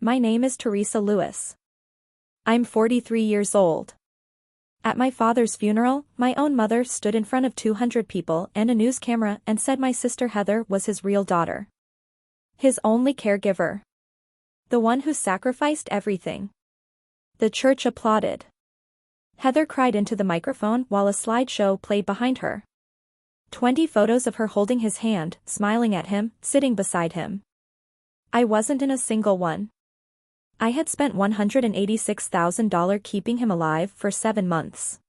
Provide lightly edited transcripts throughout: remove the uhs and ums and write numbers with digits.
My name is Teresa Lewis. I'm 43 years old. At my father's funeral, my own mother stood in front of 200 people and a news camera and said my sister Heather was his real daughter. His only caregiver. The one who sacrificed everything. The church applauded. Heather cried into the microphone while a slideshow played behind her. 20 photos of her holding his hand, smiling at him, sitting beside him. I wasn't in a single one. I had spent $186,000 keeping him alive for 7 months.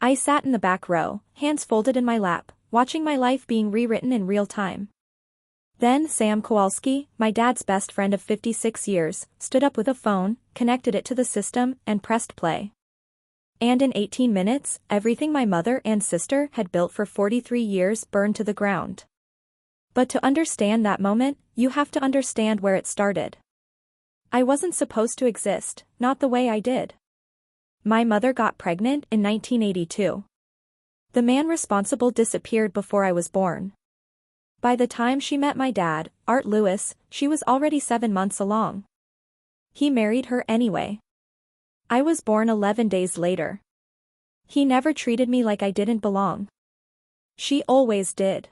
I sat in the back row, hands folded in my lap, watching my life being rewritten in real time. Then Sam Kowalski, my dad's best friend of 56 years, stood up with a phone, connected it to the system, and pressed play. And in 18 minutes, everything my mother and sister had built for 43 years burned to the ground. But to understand that moment, you have to understand where it started. I wasn't supposed to exist, not the way I did. My mother got pregnant in 1982. The man responsible disappeared before I was born. By the time she met my dad, Art Lewis, she was already 7 months along. He married her anyway. I was born 11 days later. He never treated me like I didn't belong. She always did.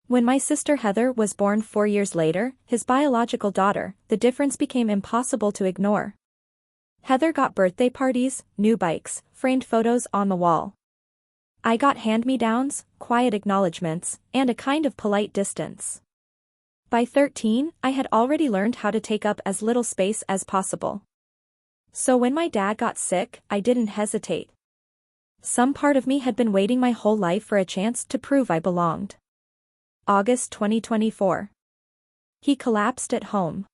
When my sister Heather was born 4 years later, his biological daughter, the difference became impossible to ignore. Heather got birthday parties, new bikes, framed photos on the wall. I got hand-me-downs, quiet acknowledgments, and a kind of polite distance. By 13, I had already learned how to take up as little space as possible. So when my dad got sick, I didn't hesitate. Some part of me had been waiting my whole life for a chance to prove I belonged. August 2024. He collapsed at home.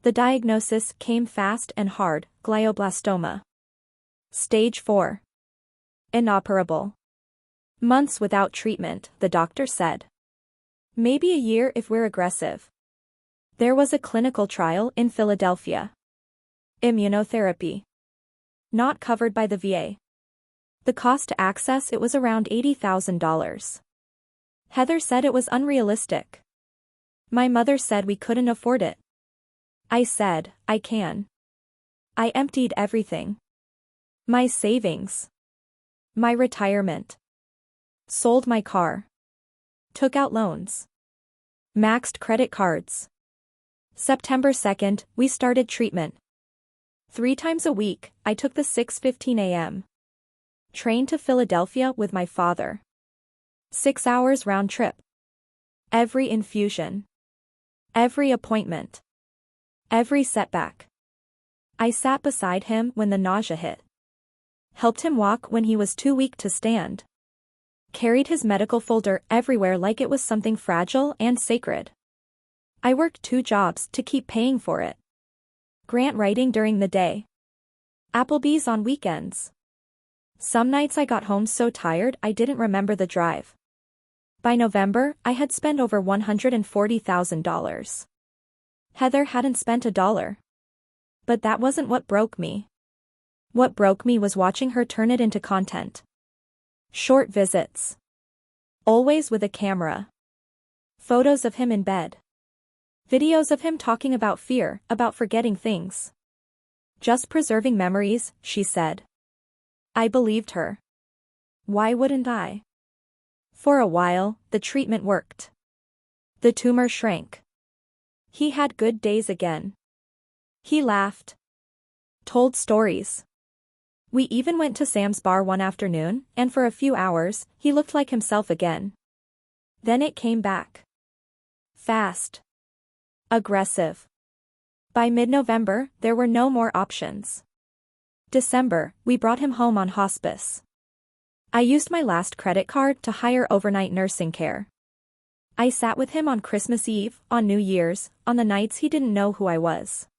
The diagnosis came fast and hard, glioblastoma. Stage 4. Inoperable. Months without treatment, the doctor said. Maybe a year if we're aggressive. There was a clinical trial in Philadelphia. Immunotherapy. Not covered by the VA. The cost to access it was around $80,000. Heather said it was unrealistic. My mother said we couldn't afford it. I said, I can. I emptied everything. My savings. My retirement. Sold my car. Took out loans. Maxed credit cards. September 2nd, we started treatment. 3 times a week, I took the 6:15 a.m. train to Philadelphia with my father. 6 hours round trip. Every infusion. Every appointment. Every setback. I sat beside him when the nausea hit. Helped him walk when he was too weak to stand. Carried his medical folder everywhere like it was something fragile and sacred. I worked 2 jobs to keep paying for it. Grant writing during the day. Applebee's on weekends. Some nights I got home so tired I didn't remember the drive. By November, I had spent over $140,000. Heather hadn't spent $1. But that wasn't what broke me. What broke me was watching her turn it into content. Short visits. Always with a camera. Photos of him in bed. Videos of him talking about fear, about forgetting things. Just preserving memories, she said. I believed her. Why wouldn't I? For a while, the treatment worked. The tumor shrank. He had good days again. He laughed. Told stories. We even went to Sam's bar one afternoon, and for a few hours, he looked like himself again. Then it came back. Fast. Aggressive. By mid-November, there were no more options. December, we brought him home on hospice. I used my last credit card to hire overnight nursing care. I sat with him on Christmas Eve, on New Year's, on the nights he didn't know who I was.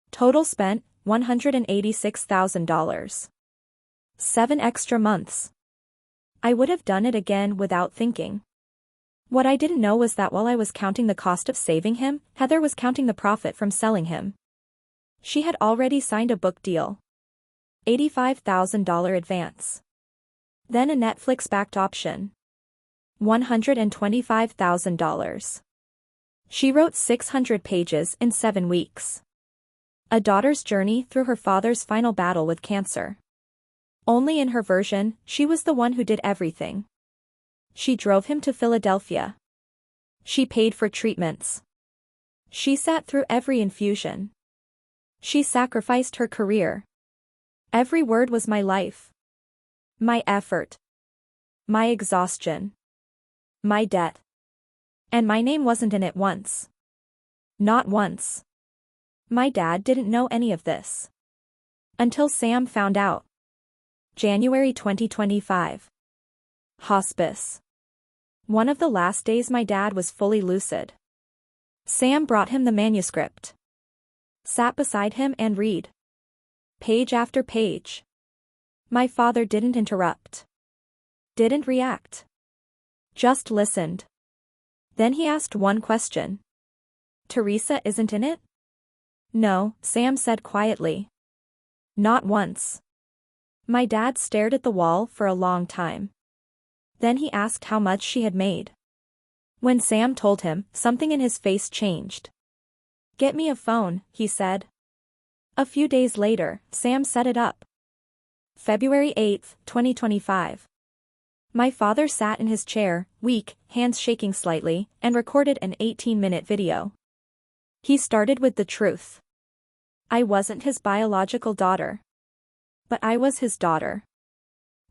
Total spent, $186,000. 7 extra months. I would have done it again without thinking. What I didn't know was that while I was counting the cost of saving him, Heather was counting the profit from selling him. She had already signed a book deal. $85,000 advance. Then a Netflix-backed option. $125,000. She wrote 600 pages in 7 weeks. A daughter's journey through her father's final battle with cancer. Only in her version, she was the one who did everything. She drove him to Philadelphia. She paid for treatments. She sat through every infusion. She sacrificed her career. Every word was my life. My effort. My exhaustion. My debt. And my name wasn't in it once. Not once. My dad didn't know any of this. Until Sam found out. January 2025. Hospice. One of the last days my dad was fully lucid. Sam brought him the manuscript. Sat beside him and read. Page after page. My father didn't interrupt. Didn't react. Just listened. Then he asked one question. Teresa isn't in it? No, Sam said quietly. Not once. My dad stared at the wall for a long time. Then he asked how much she had made. When Sam told him, something in his face changed. Get me a phone, he said. A few days later, Sam set it up. February 8, 2025. My father sat in his chair, weak, hands shaking slightly, and recorded an 18-minute video. He started with the truth. I wasn't his biological daughter. But I was his daughter.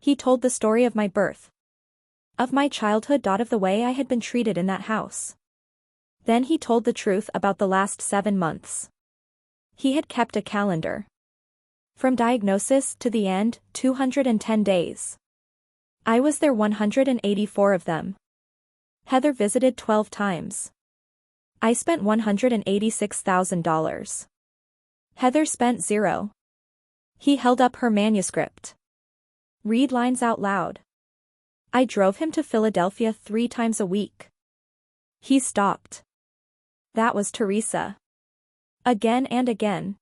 He told the story of my birth. Of my childhood. Of the way I had been treated in that house. Then he told the truth about the last 7 months. He had kept a calendar. From diagnosis to the end, 210 days. I was there 184 of them. Heather visited 12 times. I spent $186,000. Heather spent $0. He held up her manuscript. Read lines out loud. I drove him to Philadelphia 3 times a week. He stopped. That was Teresa. Again and again.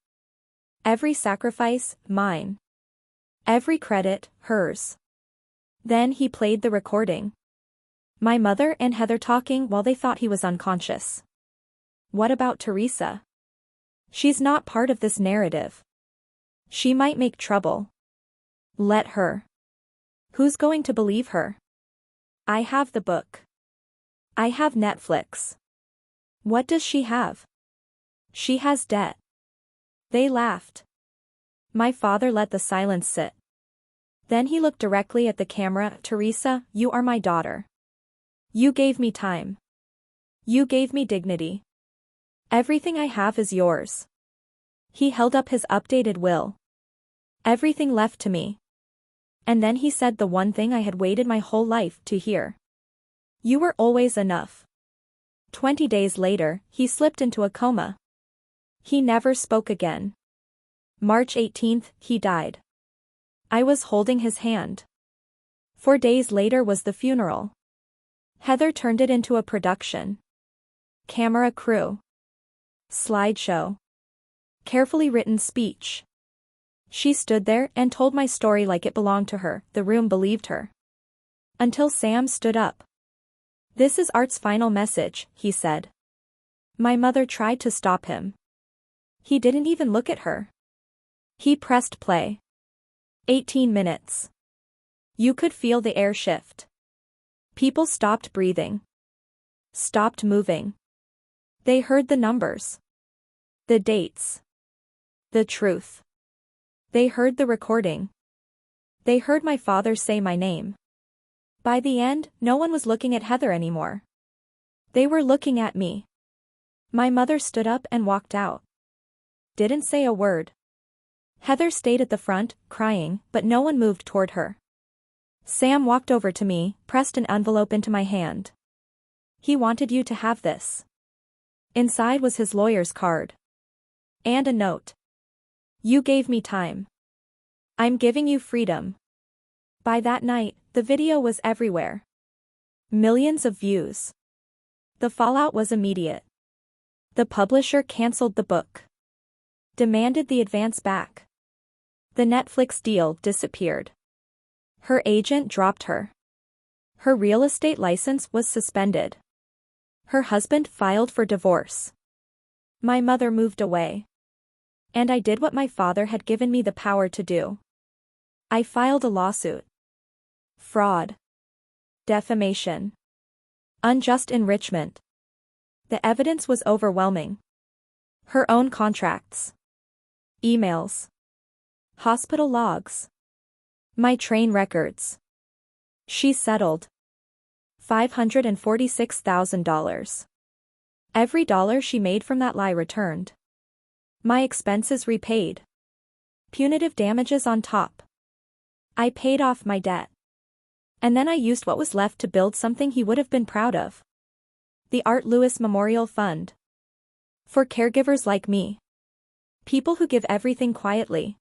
Every sacrifice, mine. Every credit, hers. Then he played the recording. My mother and Heather talking while they thought he was unconscious. What about Teresa? She's not part of this narrative. She might make trouble. Let her. Who's going to believe her? I have the book. I have Netflix. What does she have? She has debt. They laughed. My father let the silence sit. Then he looked directly at the camera. Teresa, you are my daughter. You gave me time. You gave me dignity. Everything I have is yours. He held up his updated will. Everything left to me. And then he said the one thing I had waited my whole life to hear. You were always enough. 20 days later, he slipped into a coma. He never spoke again. March 18th, he died. I was holding his hand. 4 days later was the funeral. Heather turned it into a production. Camera crew. Slideshow. Carefully written speech. She stood there and told my story like it belonged to her. The room believed her. Until Sam stood up. This is Art's final message, he said. My mother tried to stop him. He didn't even look at her. He pressed play. 18 minutes. You could feel the air shift. People stopped breathing. Stopped moving. They heard the numbers. The dates. The truth. They heard the recording. They heard my father say my name. By the end, no one was looking at Heather anymore. They were looking at me. My mother stood up and walked out. Didn't say a word. Heather stayed at the front, crying, but no one moved toward her. Sam walked over to me, pressed an envelope into my hand. He wanted you to have this. Inside was his lawyer's card. And a note. You gave me time. I'm giving you freedom. By that night, the video was everywhere. Millions of views. The fallout was immediate. The publisher canceled the book. Demanded the advance back. The Netflix deal disappeared. Her agent dropped her. Her real estate license was suspended. Her husband filed for divorce. My mother moved away. And I did what my father had given me the power to do. I filed a lawsuit. Fraud. Defamation. Unjust enrichment. The evidence was overwhelming. Her own contracts. Emails. Hospital logs. My train records. She settled. $546,000. Every dollar she made from that lie returned. My expenses repaid. Punitive damages on top. I paid off my debt. And then I used what was left to build something he would have been proud of. The Art Lewis Memorial Fund. For caregivers like me. People who give everything quietly.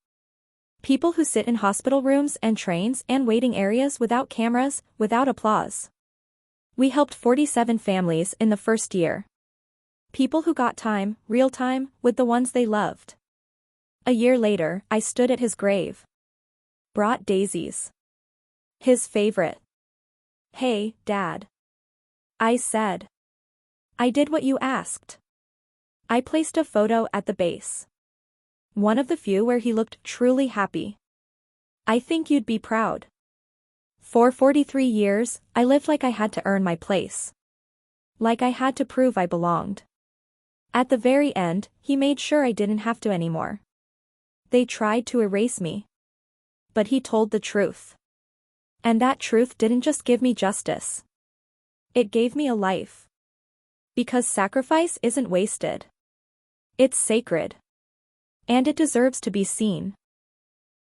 People who sit in hospital rooms and trains and waiting areas without cameras, without applause. We helped 47 families in the first year. People who got time, real time, with the ones they loved. A year later, I stood at his grave. Brought daisies. His favorite. "Hey, Dad." I said. "I did what you asked." I placed a photo at the base. One of the few where he looked truly happy. "I think you'd be proud." For 43 years, I lived like I had to earn my place. Like I had to prove I belonged. At the very end, he made sure I didn't have to anymore. They tried to erase me. But he told the truth. And that truth didn't just give me justice. It gave me a life. Because sacrifice isn't wasted. It's sacred. And it deserves to be seen.